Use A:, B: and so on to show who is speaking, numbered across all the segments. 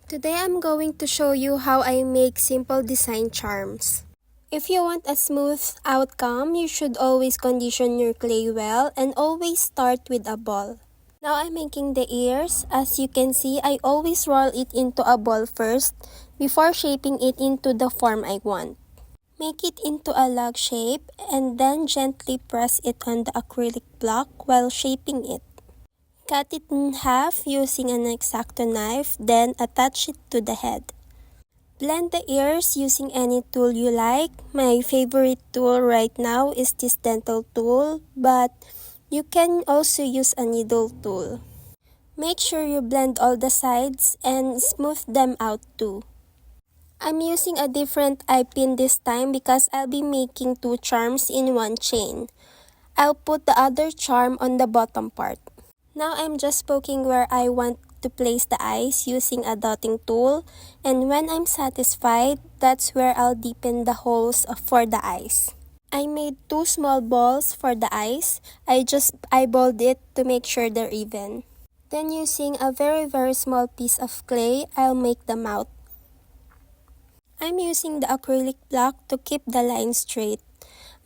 A: Today I'm going to show you how I make simple design charms. If you want a smooth outcome, you should always condition your clay well and always start with a ball. Now I'm making the ears. As you can see, I always roll it into a ball first before shaping it into the form I want. Make it into a log shape and then gently press it on the acrylic block while shaping it. Cut it in half using an X-Acto knife, then attach it to the head. Blend the ears using any tool you like. My favorite tool right now is this dental tool, but you can also use a needle tool. Make sure you blend all the sides and smooth them out too. I'm using a different eye pin this time because I'll be making two charms in one chain. I'll put the other charm on the bottom part. Now I'm just poking where I want to place the eyes using a dotting tool, and when I'm satisfied, that's where I'll deepen the holes for the eyes. I made two small balls for the eyes. I just eyeballed it to make sure they're even. Then using a very small piece of clay, I'll make the mouth. I'm using the acrylic block to keep the line straight.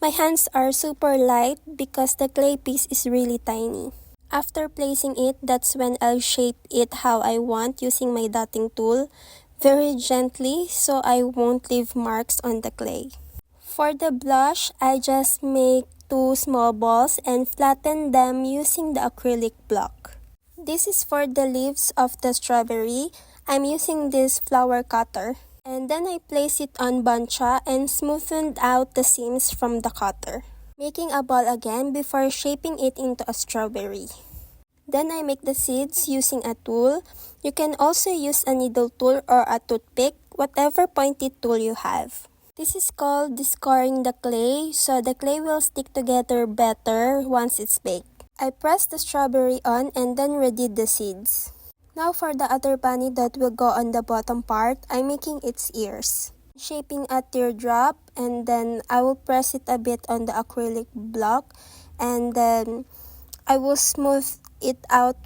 A: My hands are super light because the clay piece is really tiny. After placing it, that's when I'll shape it how I want using my dotting tool, very gently so I won't leave marks on the clay. For the blush, I just make two small balls and flatten them using the acrylic block. This is for the leaves of the strawberry. I'm using this flower cutter. And then I place it on bancha and smoothened out the seams from the cutter, making a ball again before shaping it into a strawberry. Then I make the seeds using a tool. You can also use a needle tool or a toothpick, whatever pointed tool you have. This is called decoring the clay, so the clay will stick together better once it's baked. I press the strawberry on and then redid the seeds. Now for the other bunny that will go on the bottom part, I'm making its ears. Shaping a teardrop, and then I will press it a bit on the acrylic block, and then I will smooth it out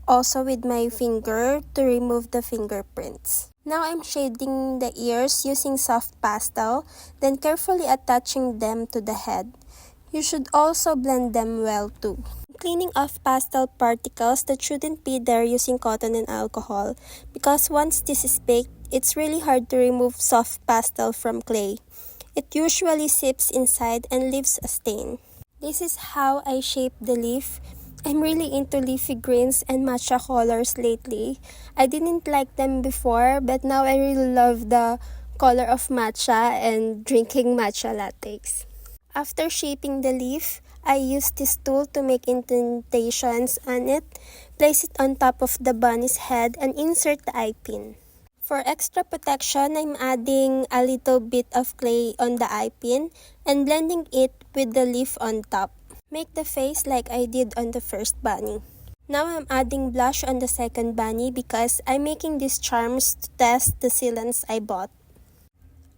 A: also with my finger to remove the fingerprints. Now I'm shading the ears using soft pastel, then carefully attaching them to the head. You should also blend them well too. Cleaning off pastel particles that shouldn't be there using cotton and alcohol, because once this is baked, it's really hard to remove soft pastel from clay. It usually seeps inside and leaves a stain. This is how I shape the leaf. I'm really into leafy greens and matcha colors lately. I didn't like them before, but now I really love the color of matcha and drinking matcha lattes. After shaping the leaf, I use this tool to make indentations on it, place it on top of the bunny's head, and insert the eye pin. For extra protection, I'm adding a little bit of clay on the eye pin and blending it with the leaf on top. Make the face like I did on the first bunny. Now I'm adding blush on the second bunny because I'm making these charms to test the sealants I bought.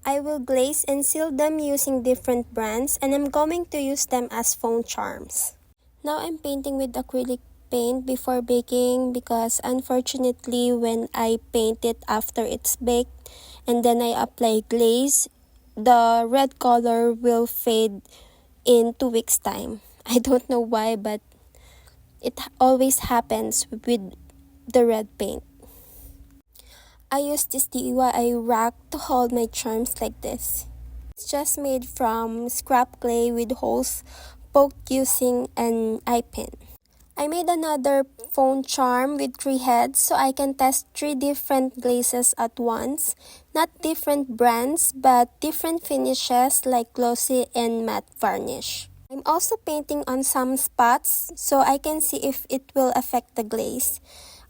A: I will glaze and seal them using different brands, and I'm going to use them as foam charms. Now I'm painting with acrylic paint before baking because unfortunately when I paint it after it's baked and then I apply glaze, the red color will fade in 2 weeks time. I don't know why, but it always happens with the red paint. I use this DIY rack to hold my charms like this. It's just made from scrap clay with holes poked using an eye pin. I made another phone charm with 3 heads so I can test 3 different glazes at once. Not different brands, but different finishes like glossy and matte varnish. I'm also painting on some spots so I can see if it will affect the glaze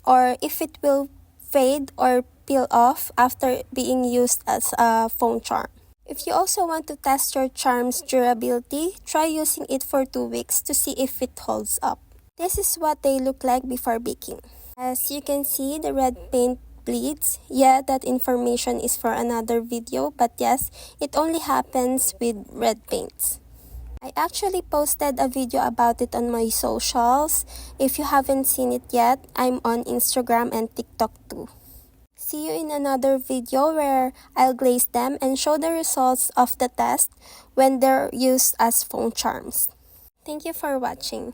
A: or if it will fade or peel off after being used as a foam charm. If you also want to test your charm's durability, try using it for 2 weeks to see if it holds up. This is what they look like before baking. As you can see, the red paint bleeds. Yeah, that information is for another video, but yes, it only happens with red paints. I actually posted a video about it on my socials. If you haven't seen it yet, I'm on Instagram and TikTok too. See you in another video where I'll glaze them and show the results of the test when they're used as foam charms. Thank you for watching.